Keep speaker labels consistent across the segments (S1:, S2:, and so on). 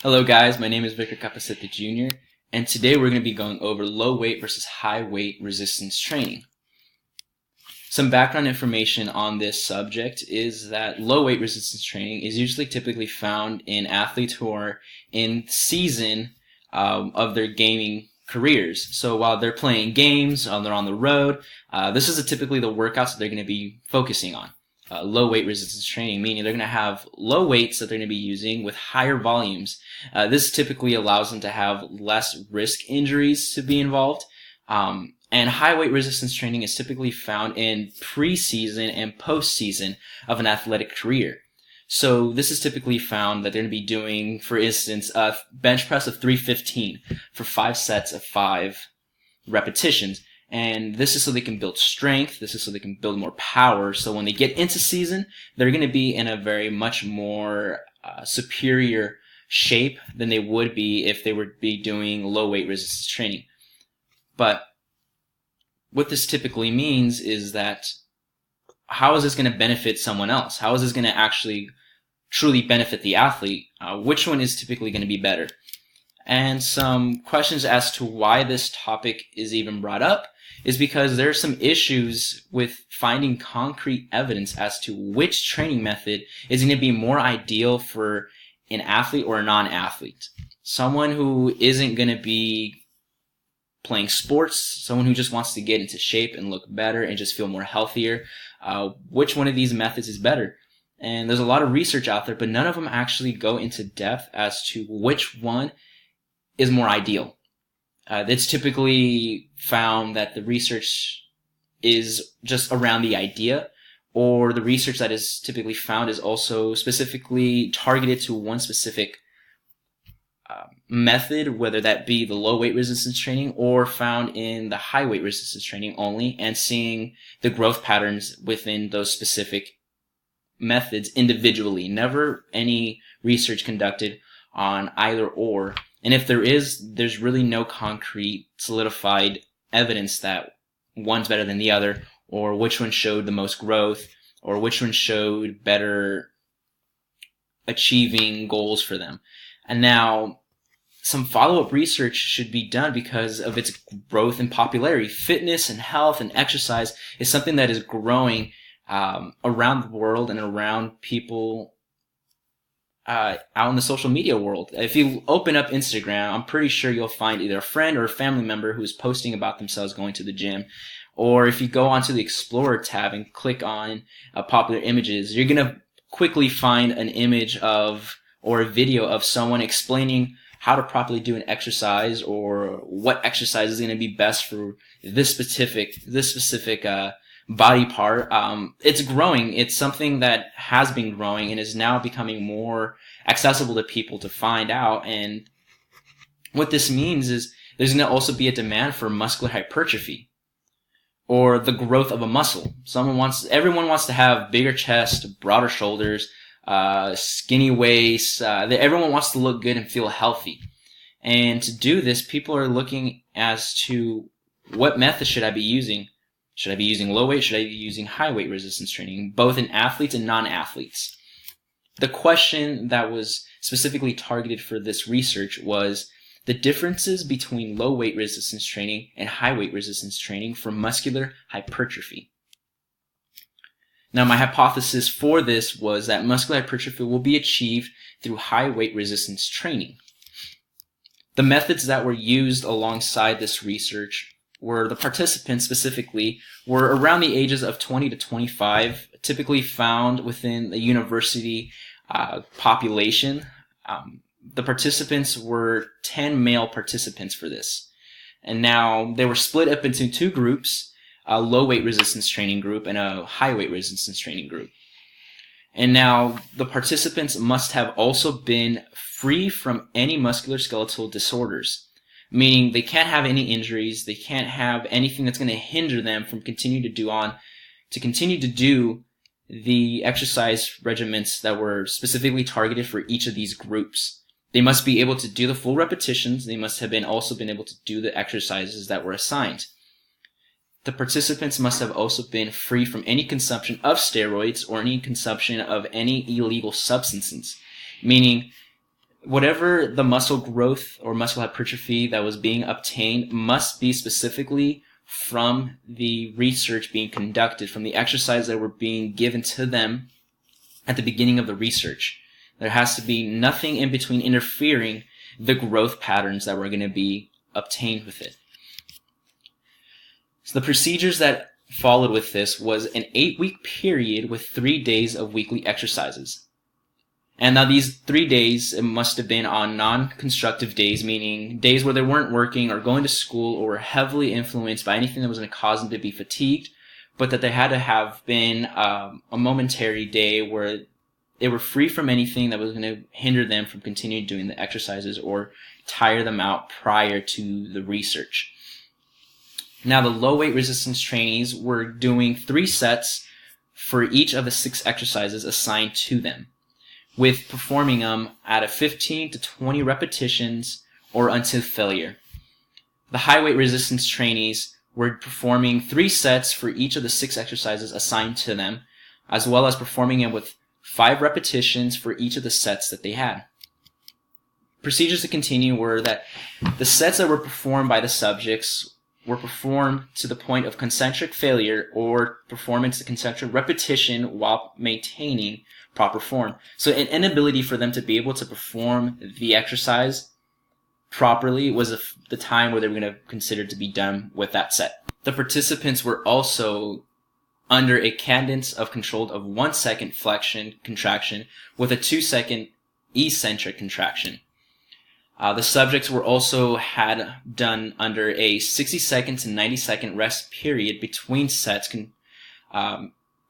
S1: Hello guys, my name is Victor Capacete Jr. and today we're going to be going over low weight versus high weight resistance training. Some background information on this subject is that low weight resistance training is usually typically found in athletes who are in season of their gaming careers. So while they're playing games, while they're on the road, this is typically the workouts that they're going to be focusing on. Low weight resistance training, meaning they're going to have low weights that they're going to be using with higher volumes. This typically allows them to have less risk injuries to be involved. And high weight resistance training is typically found in pre-season and post-season of an athletic career. So this is typically found that they're going to be doing, for instance, a bench press of 315 for 5 sets of 5 repetitions. And this is so they can build strength. This is so they can build more power. So when they get into season, they're going to be in a very much more superior shape than they would be if they would be doing low weight resistance training. But what this typically means is that how is this going to benefit someone else? How is this going to actually truly benefit the athlete? Which one is typically going to be better? And some questions as to why this topic is even brought up is because there are some issues with finding concrete evidence as to which training method is going to be more ideal for an athlete or a non-athlete. Someone who isn't going to be playing sports, someone who just wants to get into shape and look better and just feel more healthier. Which one of these methods is better? And there's a lot of research out there, but none of them actually go into depth as to which one is more ideal. It's typically found that the research is just around the idea, or the research that is typically found is also specifically targeted to one specific method, whether that be the low weight resistance training or found in the high weight resistance training only, and seeing the growth patterns within those specific methods individually. Never any research conducted on either or. And if there is, there's really no concrete, solidified evidence that one's better than the other, or which one showed the most growth, or which one showed better achieving goals for them. And now, some follow-up research should be done because of its growth in popularity. Fitness and health and exercise is something that is growing around the world and around people out in the social media world. If you open up Instagram, I'm pretty sure you'll find either a friend or a family member who is posting about themselves going to the gym. Or if you go onto the Explorer tab and click on popular images, you're going to quickly find an image of or a video of someone explaining how to properly do an exercise or what exercise is going to be best for this specific body part. It's growing. It's something that has been growing and is now becoming more accessible to people to find out. And what this means is there's going to also be a demand for muscular hypertrophy or the growth of a muscle. Everyone wants to have bigger chest, broader shoulders, skinny waist. Everyone wants to look good and feel healthy. And to do this, people are looking as to what method should I be using. Should I be using low weight? Should I be using high weight resistance training, both in athletes and non-athletes? The question that was specifically targeted for this research was the differences between low weight resistance training and high weight resistance training for muscular hypertrophy. Now, my hypothesis for this was that muscular hypertrophy will be achieved through high weight resistance training. The methods that were used alongside this research were the participants specifically were around the ages of 20 to 25, typically found within the university population. The participants were 10 male participants for this. And now they were split up into 2 groups, a low weight resistance training group and a high weight resistance training group. And now the participants must have also been free from any musculoskeletal disorders, meaning they can't have any injuries, they can't have anything that's going to hinder them from continue to do the exercise regimens that were specifically targeted for each of these groups. They must be able to do the full repetitions. They must have also been able to do the exercises that were assigned. The participants must have also been free from any consumption of steroids or any consumption of any illegal substances, meaning whatever the muscle growth or muscle hypertrophy that was being obtained must be specifically from the research being conducted, from the exercise that were being given to them at the beginning of the research. There has to be nothing in between interfering the growth patterns that were going to be obtained with it. So the procedures that followed with this was an 8-week period with 3 days of weekly exercises. And now these 3 days, it must have been on non-constructive days, meaning days where they weren't working or going to school or were heavily influenced by anything that was going to cause them to be fatigued, but that they had to have been a momentary day where they were free from anything that was going to hinder them from continuing doing the exercises or tire them out prior to the research. Now, the low weight resistance trainees were doing 3 sets for each of the 6 exercises assigned to them, with performing them at a 15 to 20 repetitions or until failure. The high weight resistance trainees were performing 3 sets for each of the 6 exercises assigned to them, as well as performing it with 5 repetitions for each of the sets that they had. Procedures to continue were that the sets that were performed by the subjects were performed to the point of concentric failure or performance to concentric repetition while maintaining proper form. So an inability for them to be able to perform the exercise properly was the time where they were going to consider to be done with that set. The participants were also under a cadence of controlled of 1 second flexion contraction with a 2 second eccentric contraction. The subjects were also had done under a 60 second to 90 second rest period between sets,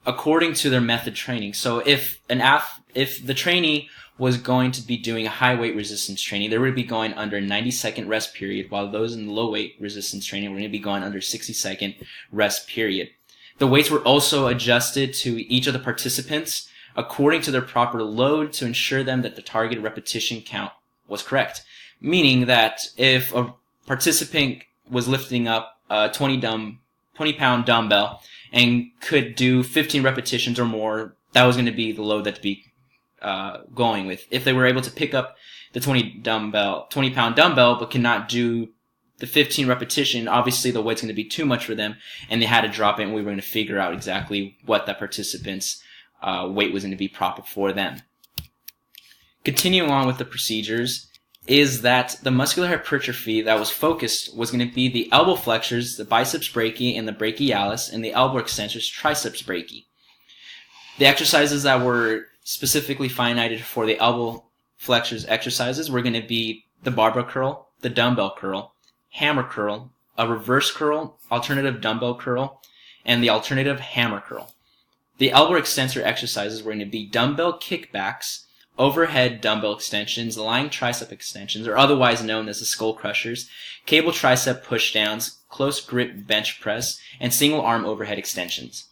S1: according to their method training. So if the trainee was going to be doing a high weight resistance training, they would be going under a 90 second rest period, while those in the low weight resistance training were going to be going under 60 second rest period. The weights were also adjusted to each of the participants according to their proper load to ensure them that the targeted repetition count was correct. Meaning that if a participant was lifting up a 20-pound dumbbell and could do 15 repetitions or more, that was going to be the load that to be going with. If they were able to pick up the 20-pound dumbbell but cannot do the 15 repetition, obviously the weight's going to be too much for them, and they had to drop it, and we were going to figure out exactly what that participant's weight was going to be proper for them. Continuing on with the procedures is that the muscular hypertrophy that was focused was going to be the elbow flexors, the biceps brachii and the brachialis, and the elbow extensors, triceps brachii. The exercises that were specifically finite for the elbow flexors exercises were going to be the barbell curl, the dumbbell curl, hammer curl, a reverse curl, alternative dumbbell curl, and the alternative hammer curl. The elbow extensor exercises were going to be dumbbell kickbacks, overhead dumbbell extensions, lying tricep extensions, or otherwise known as the skull crushers, cable tricep pushdowns, close grip bench press, and single arm overhead extensions.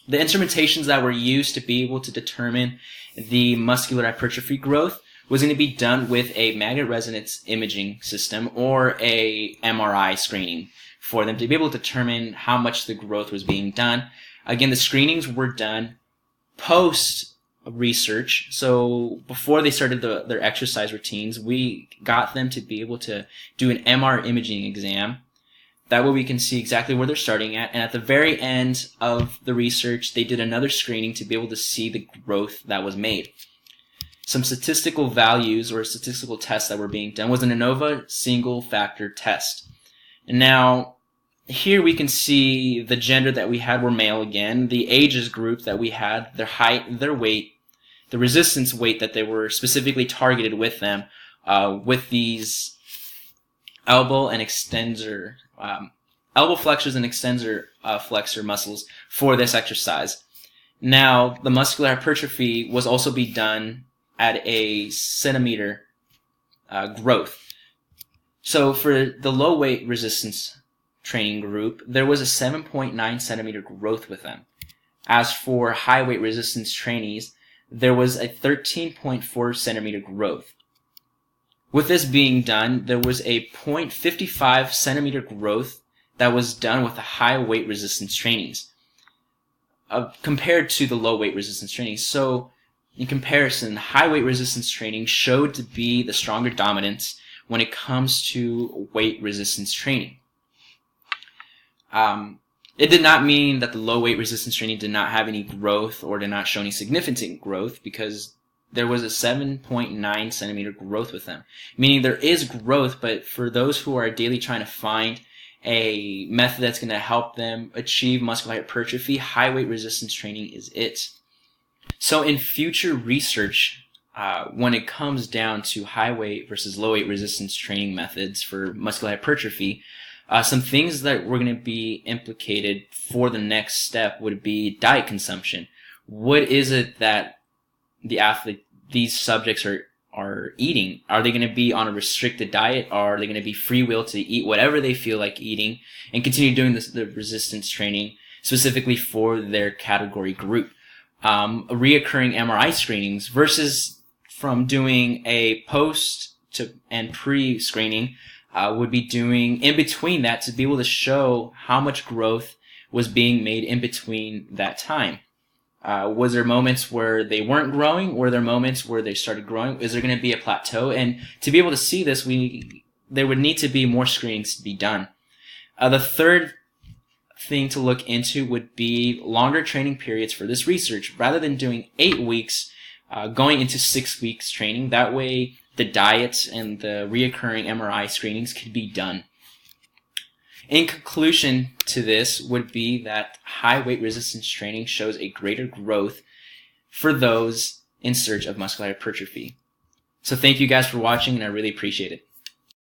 S1: The instrumentations that were used to be able to determine the muscular hypertrophy growth was going to be done with a magnet resonance imaging system or a MRI screening for them to be able to determine how much the growth was being done. Again, the screenings were done post research. So before they started their exercise routines, we got them to be able to do an MR imaging exam. That way we can see exactly where they're starting at. And at the very end of the research, they did another screening to be able to see the growth that was made. Some statistical values or statistical tests that were being done was an ANOVA single factor test. And now here we can see the gender that we had were male again, the ages group that we had, their height, their weight, the resistance weight that they were specifically targeted with them, with these elbow and extensor, elbow flexors and extensor flexor muscles for this exercise. Now, the muscular hypertrophy was also be done at a centimeter growth. So for the low weight resistance training group, there was a 7.9 centimeter growth with them. As for high weight resistance trainees, there was a 13.4 centimeter growth. With this being done, there was a 0.55 centimeter growth that was done with the high weight resistance trainees compared to the low weight resistance trainees. So in comparison, high weight resistance training showed to be the stronger dominance when it comes to weight resistance training. It did not mean that the low weight resistance training did not have any growth or did not show any significant growth, because there was a 7.9 centimeter growth with them. Meaning there is growth, but for those who are daily trying to find a method that's going to help them achieve muscular hypertrophy, high weight resistance training is it. So in future research, when it comes down to high weight versus low weight resistance training methods for muscular hypertrophy, some things that were going to be implicated for the next step would be diet consumption. What is it that these subjects are eating? Are they going to be on a restricted diet? Or are they going to be free will to eat whatever they feel like eating and continue doing the resistance training specifically for their category group? Reoccurring MRI screenings versus from doing a post to and pre-screening, would be doing in between that to be able to show how much growth was being made in between that time. Was there moments where they weren't growing? Were there moments where they started growing? Is there going to be a plateau? And to be able to see this, there would need to be more screenings to be done. The third thing to look into would be longer training periods for this research. Rather than doing 8 weeks, going into 6 weeks training, that way the diets and the reoccurring MRI screenings could be done. In conclusion to this would be that high weight resistance training shows a greater growth for those in search of muscular hypertrophy. So thank you guys for watching, and I really appreciate it.